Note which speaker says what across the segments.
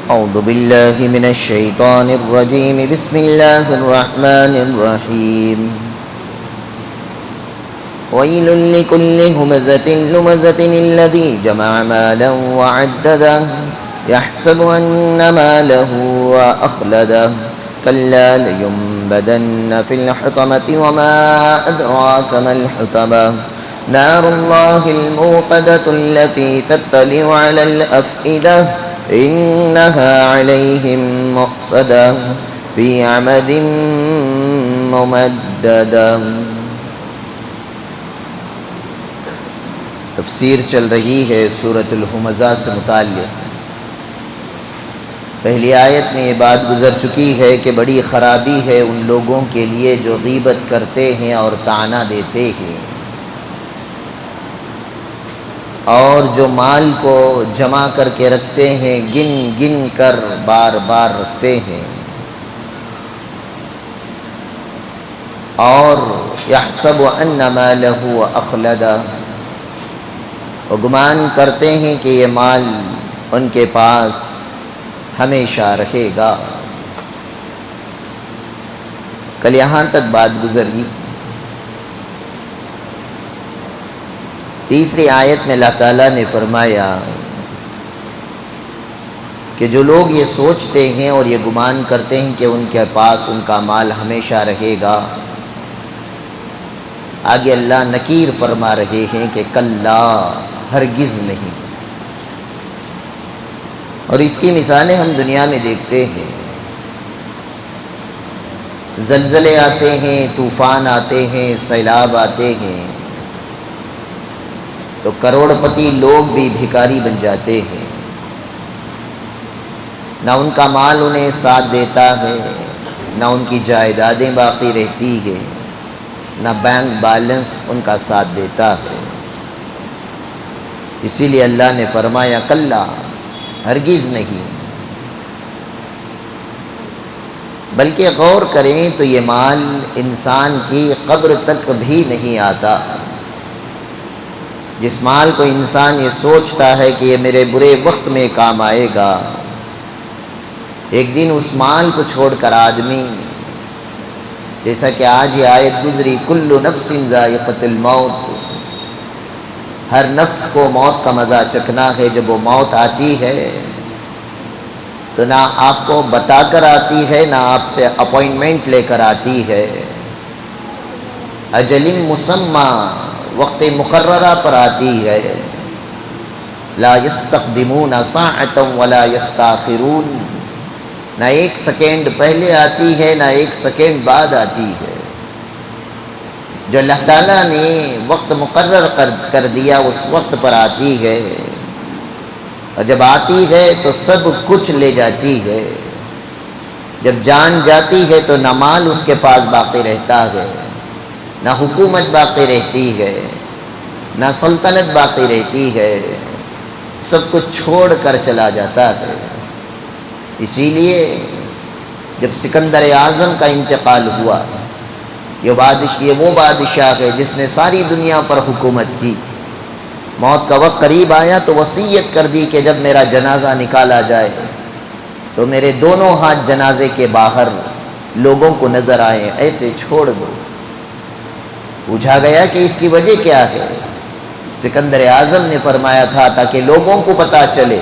Speaker 1: أعوذ بالله من الشيطان الرجيم بسم الله الرحمن الرحيم ويل لكل همزة لمزة الذي جمع مالا وعدده يحسب أن ماله وأخلده كلا لينبذن في الحطمة وما أدراك ما الحطمة نار الله الموقدة التي تطلع على الأفئدة إنها عليهم مؤصدة في عمد ممددة. تفسیر چل رہی ہے سورۃ الہمزہ سے متعلق. پہلی آیت میں یہ بات گزر چکی ہے کہ بڑی خرابی ہے ان لوگوں کے لیے جو غیبت کرتے ہیں اور طعنہ دیتے ہیں اور جو مال کو جمع کر کے رکھتے ہیں، گن گن کر بار بار رکھتے ہیں، اور یحسب ان مالہ اخلدہ، وہ گمان کرتے ہیں کہ یہ مال ان کے پاس ہمیشہ رہے گا. کل یہاں تک بات گزری. تیسری آیت میں اللہ تعالیٰ نے فرمایا کہ جو لوگ یہ سوچتے ہیں اور یہ گمان کرتے ہیں کہ ان کے پاس ان کا مال ہمیشہ رہے گا، آگے اللہ نکیر فرما رہے ہیں کہ کلا، ہرگز نہیں. اور اس کی مثالیں ہم دنیا میں دیکھتے ہیں. زلزلے آتے ہیں، طوفان آتے ہیں، سیلاب آتے ہیں تو کروڑ پتی لوگ بھی بھکاری بن جاتے ہیں. نہ ان کا مال انہیں ساتھ دیتا ہے، نہ ان کی جائیدادیں باقی رہتی ہے، نہ بینک بیلنس ان کا ساتھ دیتا ہے. اسی لیے اللہ نے فرمایا کلا، ہرگز نہیں. بلکہ غور کریں تو یہ مال انسان کی قبر تک بھی نہیں آتا. جس مال کو انسان یہ سوچتا ہے کہ یہ میرے برے وقت میں کام آئے گا، ایک دن اس مال کو چھوڑ کر آدمی، جیسا کہ آج یہ آیت گزری، کل نفس ذائقۃ الموت، ہر نفس کو موت کا مزہ چکھنا ہے. جب وہ موت آتی ہے تو نہ آپ کو بتا کر آتی ہے، نہ آپ سے اپوائنٹمنٹ لے کر آتی ہے. اجل مسمى، وقت مقررہ پر آتی ہے. لا يستقدمون ساعة ولا يستاخرون، نہ ایک سیکنڈ پہلے آتی ہے نہ ایک سیکنڈ بعد آتی ہے. جو اللہ تعالیٰ نے وقت مقرر کر دیا اس وقت پر آتی ہے، اور جب آتی ہے تو سب کچھ لے جاتی ہے. جب جان جاتی ہے تو نہ مال اس کے پاس باقی رہتا ہے، نہ حکومت باقی رہتی ہے، نہ سلطنت باقی رہتی ہے. سب کچھ چھوڑ کر چلا جاتا ہے. اسی لیے جب سکندر اعظم کا انتقال ہوا، یہ وہ بادشاہ ہے جس نے ساری دنیا پر حکومت کی. موت کا وقت قریب آیا تو وصیت کر دی کہ جب میرا جنازہ نکالا جائے تو میرے دونوں ہاتھ جنازے کے باہر لوگوں کو نظر آئے، ایسے چھوڑ دو. پوچھا گیا کہ اس کی وجہ کیا ہے؟ سکندر اعظم نے فرمایا تھا تاکہ لوگوں کو پتہ چلے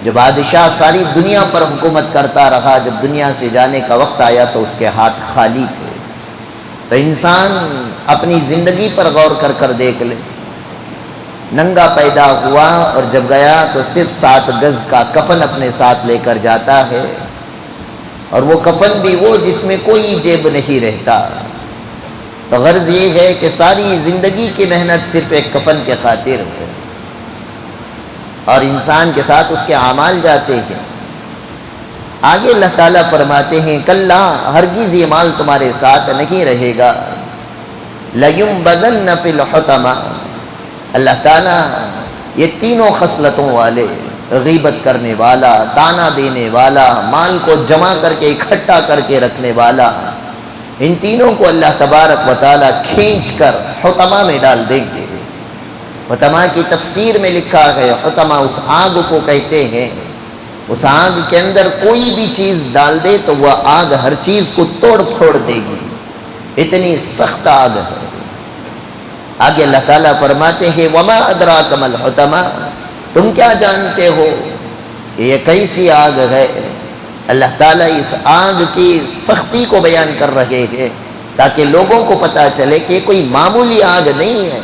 Speaker 1: جو بادشاہ ساری دنیا پر حکومت کرتا رہا، جب دنیا سے جانے کا وقت آیا تو اس کے ہاتھ خالی تھے. تو انسان اپنی زندگی پر غور کر دیکھ لے. ننگا پیدا ہوا اور جب گیا تو صرف 7 گز کا کفن اپنے ساتھ لے کر جاتا ہے، اور وہ کفن بھی وہ جس میں کوئی جیب نہیں رہتا. تو غرض یہ ہے کہ ساری زندگی کی محنت صرف ایک کفن کے خاطر ہے، اور انسان کے ساتھ اس کے اعمال جاتے ہیں. آگے اللہ تعالیٰ فرماتے ہیں کلا، ہرگز یہ مال تمہارے ساتھ نہیں رہے گا. لَيُنبَذَنَّ فِي الْحُطَمَةِ، اللہ تعالیٰ یہ تینوں خصلتوں والے، غیبت کرنے والا، طعنہ دینے والا، مال کو جمع کر کے اکٹھا کر کے رکھنے والا، ان تینوں کو اللہ تبارک و تعالیٰ کھینچ کر حطمہ میں ڈال دیں گے. حطمہ کی تفسیر میں لکھا ہے، حطمہ اس آگ کو کہتے ہیں اس آگ کے اندر کوئی بھی چیز ڈال دے تو وہ آگ ہر چیز کو توڑ پھوڑ دے گی، اتنی سخت آگ ہے۔ آگے اللہ تعالیٰ فرماتے ہیں وما ادراک ما الحطمہ، تم کیا جانتے ہو کہ یہ کیسی آگ ہے؟ اللہ تعالیٰ اس آگ کی سختی کو بیان کر رہے ہیں تاکہ لوگوں کو پتہ چلے کہ کوئی معمولی آگ نہیں ہے۔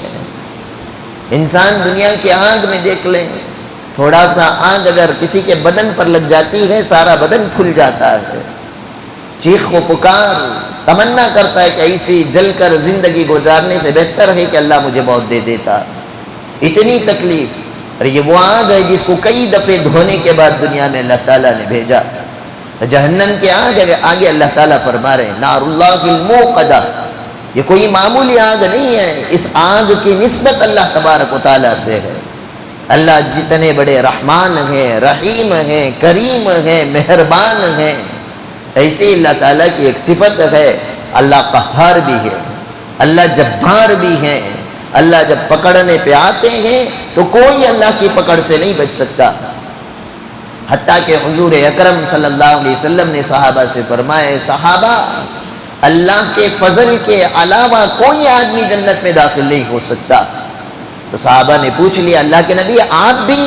Speaker 1: انسان دنیا کی آگ میں دیکھ لیں، تھوڑا سا آگ اگر کسی کے بدن پر لگ جاتی ہے سارا بدن پھل جاتا ہے، چیخ و پکار تمنا کرتا ہے کہ ایسی جل کر زندگی گزارنے سے بہتر ہے کہ اللہ مجھے موت دے دیتا، اتنی تکلیف۔ اور یہ وہ آگ ہے جس کو کئی دفعے دھونے کے بعد دنیا میں اللہ تعالیٰ نے بھیجا۔ جہنم کے آگے اللہ تعالیٰ فرما رہے ہیں نار اللہ الموقدہ، یہ کوئی معمولی آگ نہیں ہے، اس آگ کی نسبت اللہ تبارک و تعالیٰ سے ہے۔ اللہ جتنے بڑے رحمان ہیں، رحیم ہیں، کریم ہیں، مہربان ہیں، ایسے اللہ تعالیٰ کی ایک صفت ہے، اللہ قہار بھی ہے، اللہ جبار بھی ہے۔ اللہ جب پکڑنے پہ آتے ہیں تو کوئی اللہ کی پکڑ سے نہیں بچ سکتا۔ حتیٰ کہ حضور اکرم صلی اللہ علیہ وسلم نے صحابہ سے فرمائے صحابہ اللہ کے فضل کے علاوہ کوئی آدمی جنت میں داخل نہیں ہو سکتا۔ تو صحابہ نے پوچھ لیا اللہ کے نبی آپ بھی؟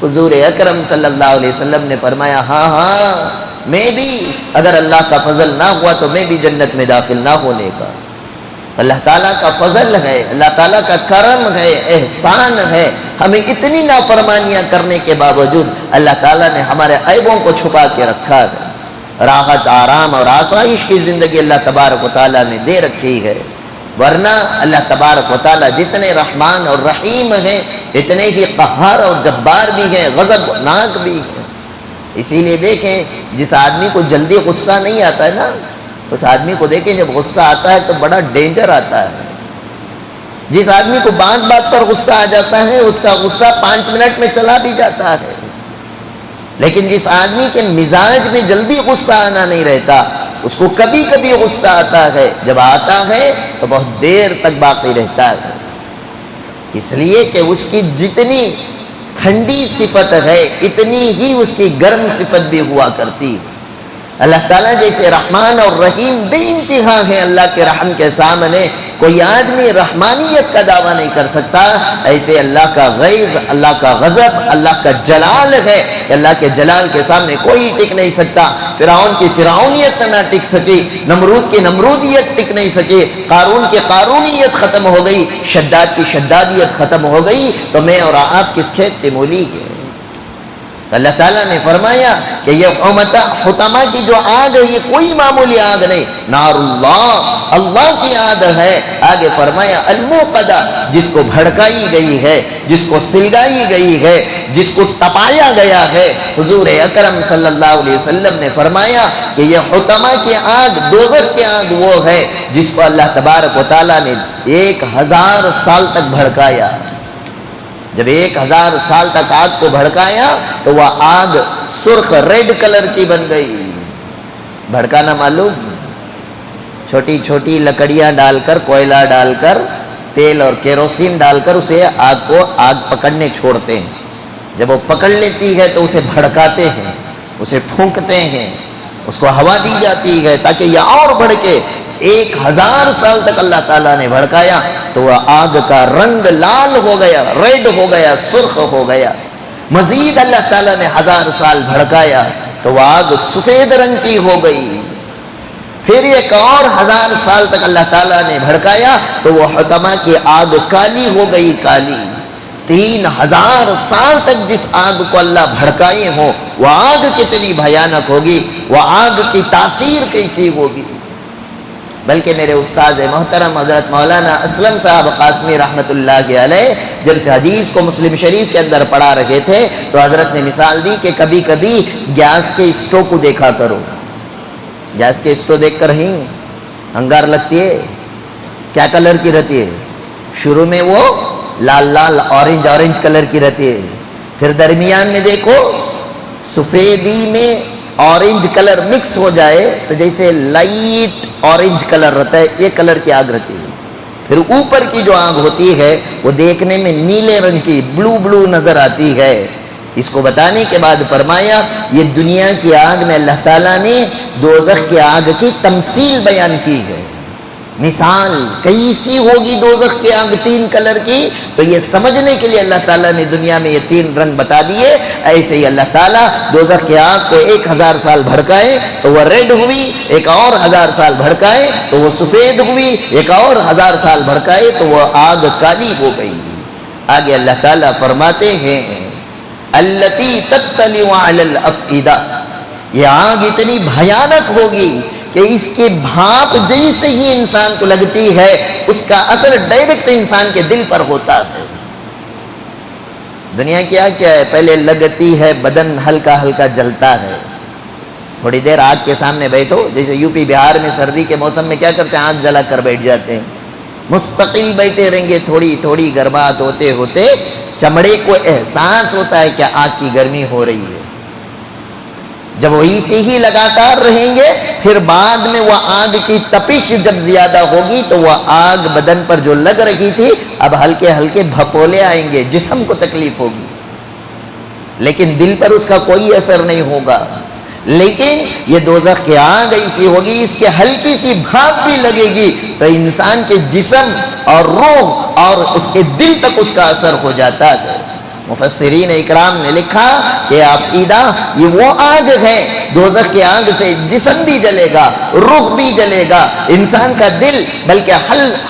Speaker 1: حضور اکرم صلی اللہ علیہ وسلم نے فرمایا ہاں ہاں میں بھی، اگر اللہ کا فضل نہ ہوا تو میں بھی جنت میں داخل نہ ہونے کا۔ اللہ تعالیٰ کا فضل ہے، اللہ تعالیٰ کا کرم ہے، احسان ہے، ہمیں اتنی نافرمانیاں کرنے کے باوجود اللہ تعالیٰ نے ہمارے عیبوں کو چھپا کے رکھا ہے۔ راحت آرام اور آسائش کی زندگی اللہ تبارک و تعالیٰ نے دے رکھی ہے، ورنہ اللہ تبارک و تعالیٰ جتنے رحمان اور رحیم ہیں اتنے ہی قہار اور جبار بھی ہیں، غضبناک بھی ہیں۔ اسی لیے دیکھیں جس آدمی کو جلدی غصہ نہیں آتا ہے نا، اس آدمی کو دیکھیں جب غصہ آتا ہے تو بڑا ڈینجر آتا ہے۔ جس آدمی کو بات بات پر غصہ آ جاتا ہے اس کا غصہ 5 منٹ میں چلا بھی جاتا ہے، لیکن جس آدمی کے مزاج میں جلدی غصہ آنا نہیں رہتا اس کو کبھی کبھی غصہ آتا ہے، جب آتا ہے تو بہت دیر تک باقی رہتا ہے، اس لیے کہ اس کی جتنی ٹھنڈی صفت ہے اتنی ہی اس کی گرم صفت بھی ہوا کرتی۔ اللہ تعالیٰ جیسے رحمان اور رحیم بے انتہا ہیں، اللہ کے رحم کے سامنے کوئی آدمی رحمانیت کا دعویٰ نہیں کر سکتا، ایسے اللہ کا غیظ، اللہ کا غضب، اللہ کا جلال ہے کہ اللہ کے جلال کے سامنے کوئی ٹک نہیں سکتا۔ فرعون کی فرعونیت نہ ٹک سکی، نمرود کی نمرودیت ٹک نہیں سکی، قارون کی قارونیت ختم ہو گئی، شداد کی شدادیت ختم ہو گئی، تو میں اور آپ کس کھیت کی مولی کے؟ اللہ تعالیٰ نے فرمایا کہ یہ حطمہ کی جو آگ ہے یہ کوئی معمولی آگ نہیں، نار اللہ، اللہ کی آگ ہے۔ آگے فرمایا الموقدہ، جس کو بھڑکائی گئی ہے، جس کو سلگائی گئی ہے، جس کو تپایا گیا ہے۔ حضور اکرم صلی اللہ علیہ وسلم نے فرمایا کہ یہ حطمہ کی آگ، دوزخ کی آگ وہ ہے جس کو اللہ تبارک و تعالیٰ نے 1000 سال تک بھڑکایا۔ جب 1000 سال تک آگ کو بھڑکایا تو وہ آگ سرخ ریڈ کلر کی بن گئی۔ بھڑکانا معلوم؟ چھوٹی چھوٹی لکڑیاں ڈال کر، کوئلہ ڈال کر، تیل اور کیروسین ڈال کر اسے آگ پکڑنے چھوڑتے ہیں۔ جب وہ پکڑ لیتی ہے تو اسے بھڑکاتے ہیں، اسے پھونکتے ہیں، اس کو ہوا دی جاتی ہے تاکہ یہ اور بھڑکے۔ 1000 سال تک اللہ تعالیٰ نے بھڑکایا تو وہ آگ کا رنگ لال ہو گیا، ریڈ ہو گیا، سرخ ہو گیا۔ مزید اللہ تعالیٰ نے 1000 سال بھڑکایا تو وہ آگ سفید رنگ کی ہو گئی۔ پھر ایک اور 1000 سال تک اللہ تعالیٰ نے بھڑکایا تو وہ حطمہ کی آگ کالی ہو گئی، کالی۔ 3000 سال تک جس آگ کو اللہ بھڑکائے ہو وہ آگ کتنی بھیانک ہوگی، وہ آگ کی تاثیر کیسی ہوگی۔ بلکہ میرے استاد محترم حضرت مولانا اسلم صاحب قاسمی رحمۃ اللہ علیہ جب سے حدیث کو مسلم شریف کے اندر پڑھا رہے تھے تو حضرت نے مثال دی کہ کبھی کبھی گیس کے اسٹو کو دیکھا کرو۔ گیس کے اسٹو دیکھ کر ہی انگار لگتی ہے، کیا کلر کی رہتی ہے؟ شروع میں وہ لال لال اورنج کلر کی رہتی ہے، پھر درمیان میں دیکھو سفیدی میں اورنج کلر مکس ہو جائے تو جیسے لائٹ اورنج کلر رہتا ہے، یہ کلر کی آگ رہتی ہے۔ پھر اوپر کی جو آگ ہوتی ہے وہ دیکھنے میں نیلے رنگ کی، بلو نظر آتی ہے۔ اس کو بتانے کے بعد فرمایا یہ دنیا کی آگ میں اللہ تعالیٰ نے دوزخ کی آگ کی تمثیل بیان کی ہے، مثال کیسی ہوگی دوزخ کی آگ 3 کلر کی، تو یہ سمجھنے کے لیے اللہ تعالیٰ نے دنیا میں یہ 3 رنگ بتا دیے۔ ایسے ہی اللہ تعالیٰ دوزخ کی آگ کو 1000 سال بھڑکائے تو وہ ریڈ ہوئی، ایک اور 1000 سال بھڑکائے تو وہ سفید ہوئی، ایک اور 1000 سال بھڑکائے تو وہ آگ کالی ہو گئی۔ آگے اللہ تعالیٰ فرماتے ہیں التی تطلع علی الافئدہ، یہ آگ اتنی بھیانک ہوگی کہ اس کی بھاپ جیسے ہی انسان کو لگتی ہے اس کا اثر ڈائریکٹ انسان کے دل پر ہوتا ہے۔ دنیا کیا ہے، پہلے لگتی ہے، بدن ہلکا ہلکا جلتا ہے، تھوڑی دیر آگ کے سامنے بیٹھو، جیسے یو پی بہار میں سردی کے موسم میں کیا کرتے ہیں، آگ جلا کر بیٹھ جاتے ہیں، مستقل بیٹھے رہیں گے، تھوڑی تھوڑی گرماہٹ ہوتے ہوتے چمڑے کو احساس ہوتا ہے کہ آگ کی گرمی ہو رہی ہے۔ جب وہ اسی ہی لگاتار رہیں گے پھر بعد میں وہ آگ کی تپش جب زیادہ ہوگی تو وہ آگ بدن پر جو لگ رہی تھی اب ہلکے ہلکے بھپولے آئیں گے، جسم کو تکلیف ہوگی، لیکن دل پر اس کا کوئی اثر نہیں ہوگا۔ لیکن یہ دوزخ کی آگ ایسی ہوگی، اس کے ہلکی سی بھاپ بھی لگے گی تو انسان کے جسم اور روح اور اس کے دل تک اس کا اثر ہو جاتا ہے۔ مفسرین اکرام نے لکھا کہ افئدہ یہ وہ آگ ہے، دوزخ کی آگ سے جسم بھی جلے گا، روح بھی جلے گا، انسان کا دل بلکہ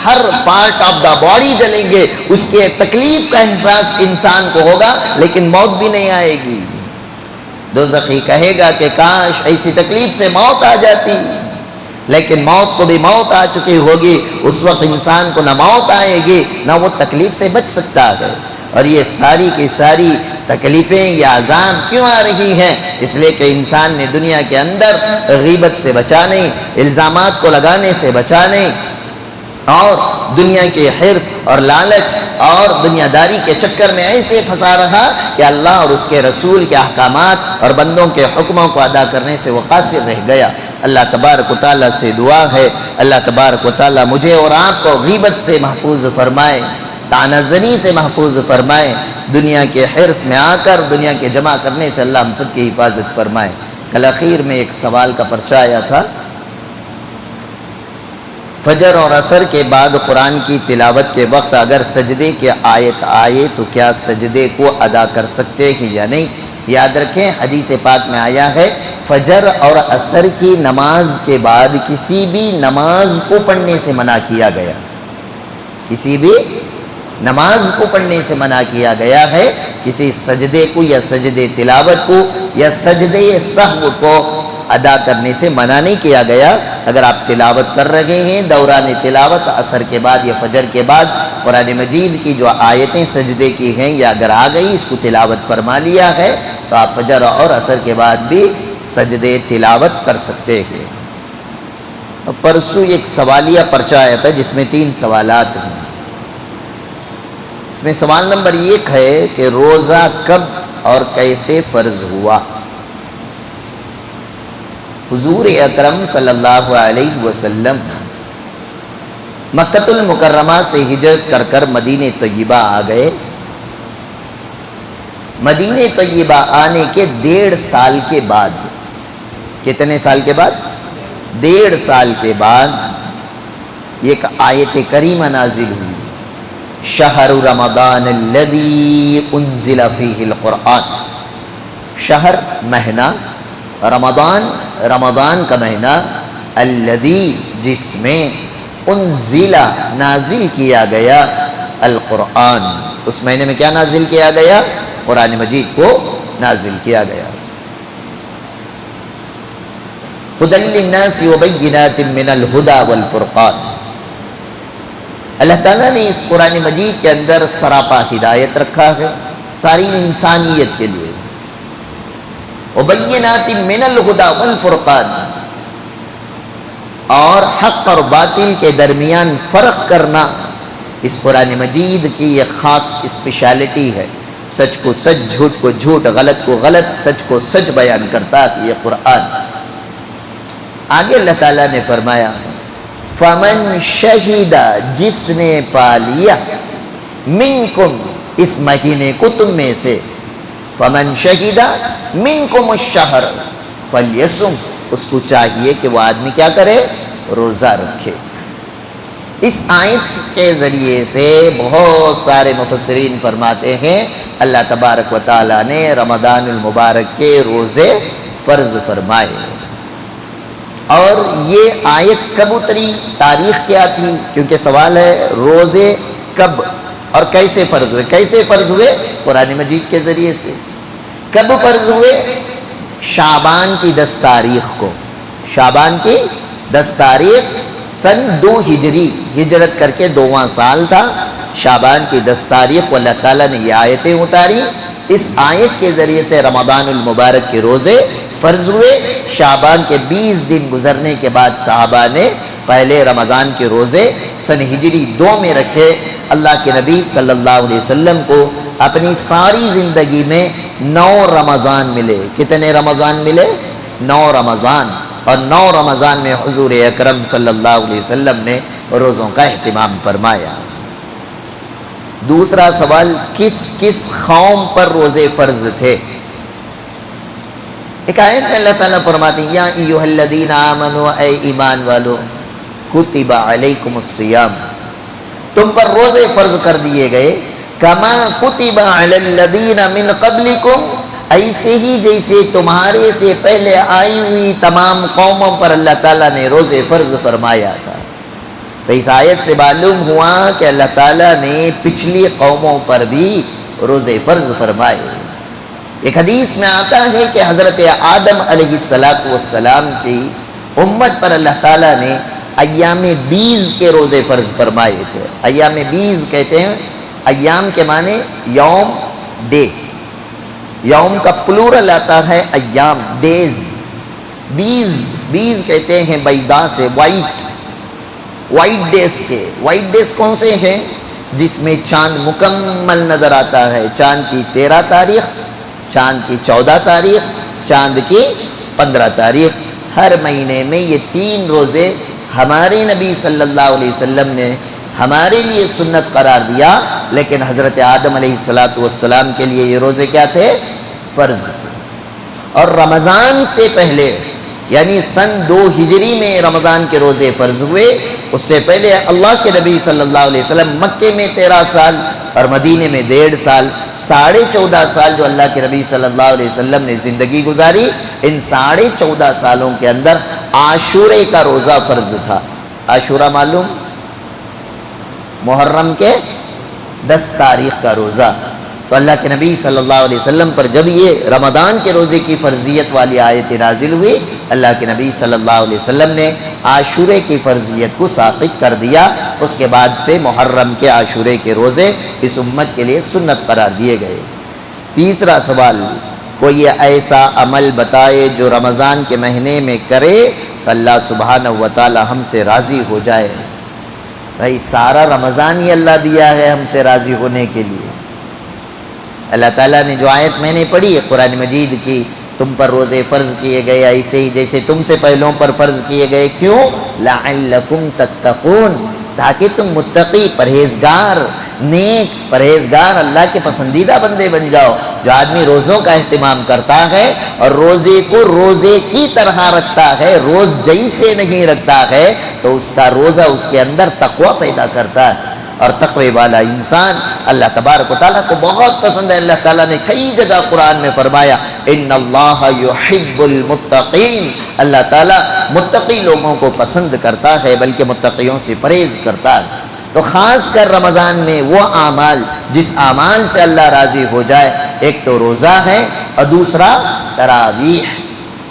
Speaker 1: ہر پارٹ آف دا باڈی جلیں گے، اس کے تکلیف کا احساس انسان کو ہوگا لیکن موت بھی نہیں آئے گی۔ دوزخی کہے گا کہ کاش ایسی تکلیف سے موت آ جاتی، لیکن موت کو بھی موت آ چکی ہوگی، اس وقت انسان کو نہ موت آئے گی نہ وہ تکلیف سے بچ سکتا ہے۔ اور یہ ساری کی ساری تکلیفیں یا عذاب کیوں آ رہی ہیں؟ اس لیے کہ انسان نے دنیا کے اندر غیبت سے بچا نہیں، الزامات کو لگانے سے بچا نہیں، اور دنیا کے حرص اور لالچ اور دنیا داری کے چکر میں ایسے پھنسا رہا کہ اللہ اور اس کے رسول کے احکامات اور بندوں کے حکموں کو ادا کرنے سے وہ قاصر رہ گیا۔ اللہ تبارک و تعالیٰ سے دعا ہے اللہ تبارک و تعالیٰ مجھے اور آپ کو غیبت سے محفوظ فرمائے، طعنہ زنی سے محفوظ فرمائے، دنیا کے حرص میں آ کر دنیا کے جمع کرنے سے اللہ ہم سب کی حفاظت فرمائے۔ کل اخیر میں ایک سوال کا پرچہ آیا تھا، فجر اور عصر کے بعد قرآن کی تلاوت کے وقت اگر سجدے کی آیت آئے تو کیا سجدے کو ادا کر سکتے ہیں یا نہیں؟ یاد رکھیں حدیث پاک میں آیا ہے فجر اور عصر کی نماز کے بعد کسی بھی نماز کو پڑھنے سے منع کیا گیا، کسی بھی نماز کو پڑھنے سے منع کیا گیا ہے، کسی سجدے کو یا سجدے تلاوت کو یا سجدے سہو کو ادا کرنے سے منع نہیں کیا گیا۔ اگر آپ تلاوت کر رہے ہیں دوران تلاوت عصر کے بعد یا فجر کے بعد قرآن مجید کی جو آیتیں سجدے کی ہیں یا اگر آ گئی اس کو تلاوت فرما لیا ہے تو آپ فجر اور عصر کے بعد بھی سجدے تلاوت کر سکتے ہیں۔ پرسوں ایک سوالیہ پرچہ آیا تھا جس میں 3 سوالات ہیں۔ اس میں سوال نمبر 1 ہے کہ روزہ کب اور کیسے فرض ہوا؟ حضور اکرم صلی اللہ علیہ وسلم مکۃ المکرمہ سے ہجرت کر کر مدینہ طیبہ آ گئے۔ مدینہ طیبہ آنے کے 1.5 سال کے بعد، کتنے سال کے بعد؟ 1.5 سال کے بعد ایک آیت کریمہ نازل ہوئی، شہر رمضان الذی انزل فیہ القرآن، شہر مہینہ، رمضان کا مہینہ، الذی جس میں انزل نازل کیا گیا القرآن، اس مہینے میں کیا نازل کیا گیا؟ قرآن مجید کو نازل کیا گیا۔ ھدی للناس وبینات من الھدی والفرقان، اللہ تعالیٰ نے اس قرآن مجید کے اندر سراپا ہدایت رکھا ہے ساری انسانیت کے لیے، وبینات من الھدی والفرقان، اور حق اور باطل کے درمیان فرق کرنا اس قرآن مجید کی ایک خاص اسپیشلٹی ہے، سچ کو سچ، جھوٹ کو جھوٹ، غلط کو غلط، سچ کو سچ بیان کرتا ہے یہ قرآن۔ آگے اللہ تعالیٰ نے فرمایا فمن شہید، جس نے پا لیا، منکم اس مہینے کو تم میں سے، فمن شہد منکم الشہر فلیصم، اس کو چاہیے کہ وہ آدمی کیا کرے؟ روزہ رکھے۔ اس آیت کے ذریعے سے بہت سارے مفسرین فرماتے ہیں اللہ تبارک و تعالیٰ نے رمضان المبارک کے روزے فرض فرمائے۔ اور یہ آیت کب اتری، تاریخ کیا تھی؟ کیونکہ سوال ہے روزے کب اور کیسے فرض ہوئے۔ کیسے فرض ہوئے؟ قرآن مجید کے ذریعے سے۔ کب فرض ہوئے؟ شعبان کی 10 تاریخ کو۔ شعبان کی 10 تاریخ سن 2 ہجری، ہجرت کر کے 2واں سال تھا۔ شعبان کی 10 تاریخ کو اللہ تعالیٰ نے یہ آیتیں اتاری۔ اس آیت کے ذریعے سے رمضان المبارک کے روزے فرض ہوئے۔ شعبان کے 20 دن گزرنے کے بعد صحابہ نے پہلے رمضان کے روزے سن ہجری 2 میں رکھے۔ اللہ کے نبی صلی اللہ علیہ وسلم کو اپنی ساری زندگی میں 9 رمضان ملے۔ کتنے رمضان ملے؟ 9 رمضان۔ اور 9 رمضان میں حضور اکرم صلی اللہ علیہ وسلم نے روزوں کا اہتمام فرمایا۔ دوسرا سوال، کس کس قوم پر روزے فرض تھے؟ ایک آیت میں اللہ تعالیٰ فرماتے ہیں یا ایھا الذین آمنوا، اے ایمان والو، کتب علیکم الصیام، تم پر روزے فرض کر دیے گئے، کما کتب علی الذین من قبلکم، ایسے ہی جیسے تمہارے سے پہلے آئی ہوئی تمام قوموں پر اللہ تعالیٰ نے روزے فرض فرمایا تھا۔ تو اس آیت سے معلوم ہوا کہ اللہ تعالیٰ نے پچھلی قوموں پر بھی روزے فرض فرمائے۔ ایک حدیث میں آتا ہے کہ حضرت آدم علیہ السلام کی امت پر اللہ تعالیٰ نے ایام بیز کے روزے فرض فرمائے تھے۔ ایام بیز کہتے ہیں، ایام کے معنی یوم، ڈے، یوم کا پلورل آتا ہے ایام، ڈیز۔ بیز کہتے ہیں بیضاء سے، وائٹ ڈیز کے۔ وائٹ ڈیز کون سے ہیں؟ جس میں چاند مکمل نظر آتا ہے، چاند کی 13 تاریخ، چاند کی 14 تاریخ، چاند کی 15 تاریخ۔ ہر مہینے میں یہ 3 روزے ہمارے نبی صلی اللہ علیہ وسلم نے ہمارے لیے سنت قرار دیا، لیکن حضرت آدم علیہ السلام کے لیے یہ روزے کیا تھے؟ فرض تھے۔ اور رمضان سے پہلے یعنی سن 2 ہجری میں رمضان کے روزے فرض ہوئے۔ اس سے پہلے اللہ کے نبی صلی اللہ علیہ وسلم مکے میں 13 سال اور مدینے میں 1.5 سال، 14.5 سال جو اللہ کے نبی صلی اللہ علیہ وسلم نے زندگی گزاری، ان 14.5 سالوں کے اندر عاشورے کا روزہ فرض تھا۔ عاشورہ معلوم؟ محرم کے 10 تاریخ کا روزہ۔ تو اللہ کے نبی صلی اللہ علیہ وسلم پر جب یہ رمضان کے روزے کی فرضیت والی آیت نازل ہوئی، اللہ کے نبی صلی اللہ علیہ وسلم نے عاشورے کی فرضیت کو ساقط کر دیا۔ اس کے بعد سے محرم کے عاشورے کے روزے اس امت کے لیے سنت قرار دیے گئے۔ تیسرا سوال، کوئی ایسا عمل بتائے جو رمضان کے مہینے میں کرے تو اللہ سبحانہ و تعالی ہم سے راضی ہو جائے۔ بھائی سارا رمضان ہی اللہ دیا ہے ہم سے راضی ہونے کے لیے۔ اللہ تعالیٰ نے جو آیت میں نے پڑھی ہے قرآن مجید کی، تم پر روزے فرض کیے گئے ایسے ہی جیسے تم سے پہلوں پر فرض کیے گئے، کیوں؟ لعلکم تتقون، تاکہ تم متقی، پرہیزگار، نیک، پرہیزگار، اللہ کے پسندیدہ بندے بن جاؤ۔ جو آدمی روزوں کا اہتمام کرتا ہے اور روزے کو روزے کی طرح رکھتا ہے، روز جیسے نہیں رکھتا ہے، تو اس کا روزہ اس کے اندر تقوی پیدا کرتا ہے۔ اور تقوی والا انسان اللہ تبارک و تعالیٰ کو بہت پسند ہے۔ اللہ تعالیٰ نے کئی جگہ قرآن میں فرمایا ان اللہ یحب المتقین، اللہ تعالیٰ متقی لوگوں کو پسند کرتا ہے، بلکہ متقیوں سے پرہیز کرتا ہے۔ تو خاص کر رمضان میں وہ اعمال جس اعمال سے اللہ راضی ہو جائے، ایک تو روزہ ہے اور دوسرا تراویح۔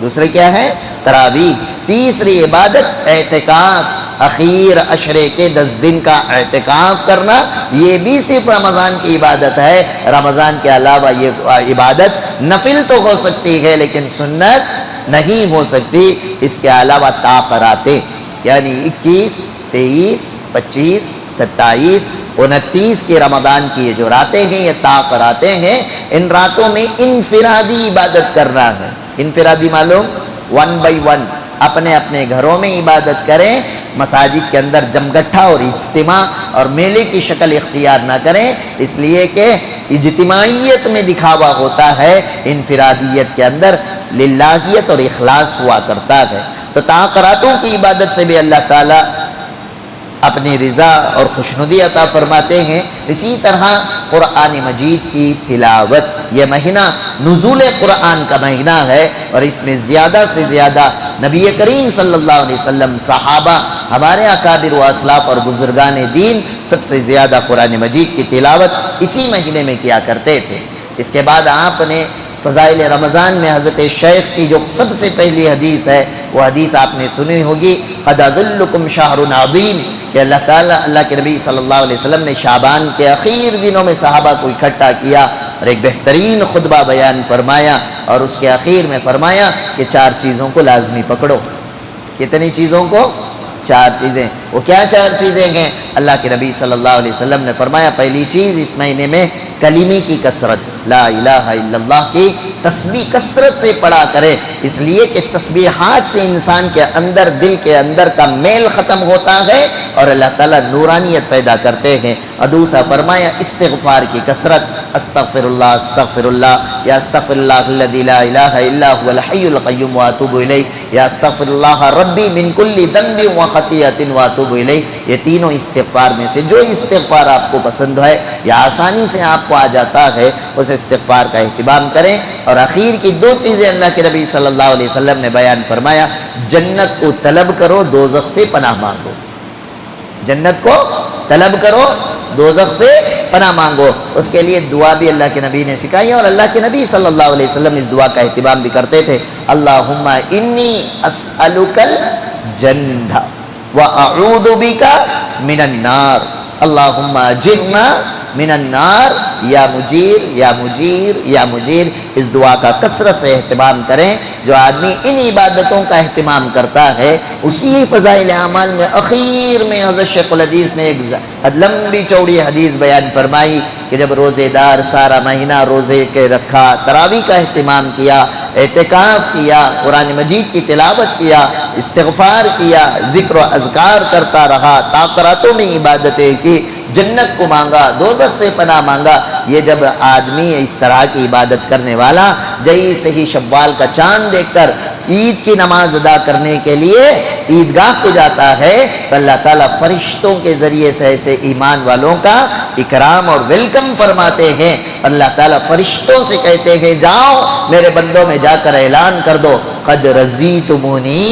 Speaker 1: دوسرے کیا ہے؟ تراویح۔ تیسری عبادت اعتکاف، اخیر عشرے کے 10 دن کا اعتکاف کرنا، یہ بھی صرف رمضان کی عبادت ہے۔ رمضان کے علاوہ یہ عبادت نفل تو ہو سکتی ہے لیکن سنت نہیں ہو سکتی۔ اس کے علاوہ تاقراتیں، یعنی 21، 23، 25، 27، 29 کی رمضان کی یہ جو راتیں ہیں یہ تاقراتیں ہیں۔ ان راتوں میں انفرادی عبادت کرنا ہے۔ انفرادی معلوم؟ 1 by 1، اپنے اپنے گھروں میں عبادت کریں، مساجد کے اندر جمگٹھا اور اجتماع اور میلے کی شکل اختیار نہ کریں، اس لیے کہ اجتماعیت میں دکھاوا ہوتا ہے، انفرادیت کے اندر للہیت اور اخلاص ہوا کرتا ہے۔ تو تاقراتوں کی عبادت سے بھی اللہ تعالیٰ اپنی رضا اور خوشنودی عطا فرماتے ہیں۔ اسی طرح قرآن مجید کی تلاوت، یہ مہینہ نزول قرآن کا مہینہ ہے، اور اس میں زیادہ سے زیادہ نبی کریم صلی اللہ علیہ وسلم، صحابہ، ہمارے اکابر و اسلاف اور بزرگان دین سب سے زیادہ قرآن مجید کی تلاوت اسی مہینے میں کیا کرتے تھے۔ اس کے بعد آپ نے فضائل رمضان میں حضرت شیخ کی جو سب سے پہلی حدیث ہے، وہ حدیث آپ نے سنی ہوگی، قد اظلکم شہر عظیم، کہ اللہ تعالیٰ، اللہ کے نبی صلی اللہ علیہ وسلم نے شعبان کے اخیر دنوں میں صحابہ کو اکٹھا کیا اور ایک بہترین خطبہ بیان فرمایا، اور اس کے اخیر میں فرمایا کہ 4 چیزوں کو لازمی پکڑو۔ کتنی چیزوں کو؟ 4 چیزیں۔ وہ کیا 4 چیزیں ہیں؟ اللہ کے نبی صلی اللہ علیہ وسلم نے فرمایا، پہلی چیز اس مہینے میں کلمے کی کثرت، لا الہ الا اللہ کی تسبیح کثرت سے پڑھا کرے، اس لیے کہ تسبیحات سے انسان کے اندر، دل کے اندر کا میل ختم ہوتا ہے اور اللہ تعالیٰ نورانیت پیدا کرتے ہیں۔ اور دوسرا فرمایا استغفار کی کثرت، استغفر اللہ، یا استغفر اللہ الذی لا الہ الا هو الحی القیوم واتوب الیہ، یا استغفر اللہ ربی من کل ذنب وخطیئۃ واتوب الیہ۔ یہ تینوں استغفار میں سے جو استغفار آپ کو پسند ہے یا آسانی سے آپ کو آ جاتا ہے، اس استغفار کا اہتمام کریں۔ اور اخیر کی 2 چیزیں اللہ کے نبی صلی اللہ علیہ وسلم نے بیان فرمایا، جنت کو طلب کرو، دوزخ سے پناہ مانگو۔ جنت کو طلب کرو، دوزخ سے پناہ مانگو۔ اس کے لیے دعا بھی اللہ کے نبی نے سکھائی، اور اللہ کے نبی صلی اللہ علیہ وسلم اس دعا کا اہتمام بھی کرتے تھے، اللہم انی اسألک الجنہ واعوذ بک من النار، اللہم اجرنا من النار، یا مجیر یا مجیر یا مجیر۔ اس دعا کا کثرت سے اہتمام کریں۔ جو آدمی ان عبادتوں کا اہتمام کرتا ہے، اسی فضائل اعمال میں اخیر میں حضرت شیخ الحدیث نے ایک لمبی چوڑی حدیث بیان فرمائی کہ جب روزے دار سارا مہینہ روزے کے رکھا، تراویح کا اہتمام کیا، اعتکاف کیا، قرآن مجید کی تلاوت کیا، استغفار کیا، ذکر و اذکار کرتا رہا، تاقراتوں میں عبادتیں کی، جنت کو مانگا، دوزخ سے پناہ مانگا، یہ جب آدمی اس طرح کی عبادت کرنے والا جیسے ہی شوال کا چاند دیکھ کر عید کی نماز ادا کرنے کے لیے عیدگاہ کو جاتا ہے، تو اللہ تعالیٰ فرشتوں کے ذریعے سے ایسے ایمان والوں کا اکرام اور ویلکم فرماتے ہیں۔ اللہ تعالیٰ فرشتوں سے کہتے ہیں، جاؤ میرے بندوں میں جا کر اعلان کر دو، قد رضیتمونی،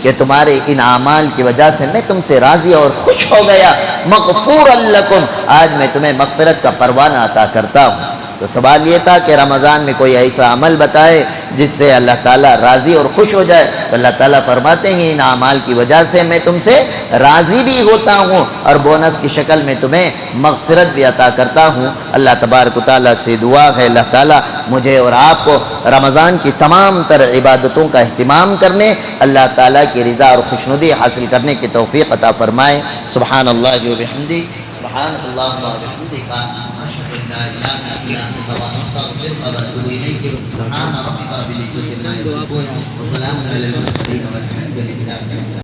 Speaker 1: کہ تمہارے ان اعمال کی وجہ سے میں تم سے راضی اور خوش ہو گیا، مغفور لکم، آج میں تمہیں مغفرت کا پروانہ عطا کرتا ہوں۔ تو سوال یہ تھا کہ رمضان میں کوئی ایسا عمل بتائے جس سے اللہ تعالیٰ راضی اور خوش ہو جائے، تو اللہ تعالیٰ فرماتے ہیں ان اعمال کی وجہ سے میں تم سے راضی بھی ہوتا ہوں، اور بونس کی شکل میں تمہیں مغفرت بھی عطا کرتا ہوں۔ اللہ تبارک و تعالیٰ سے دعا ہے اللہ تعالیٰ مجھے اور آپ کو رمضان کی تمام تر عبادتوں کا اہتمام کرنے، اللہ تعالیٰ کی رضا اور خوشنودی حاصل کرنے کی توفیق عطا فرمائے۔ سبحان اللہ و بحمدہ، سبحان اللہ و بحمدہ، اشہد ان لا الہ الا انت استغفرک و اتوب الیک۔ سبحان ربک رب العزۃ عما یصفون وسلام علی المرسلین والحمد للہ۔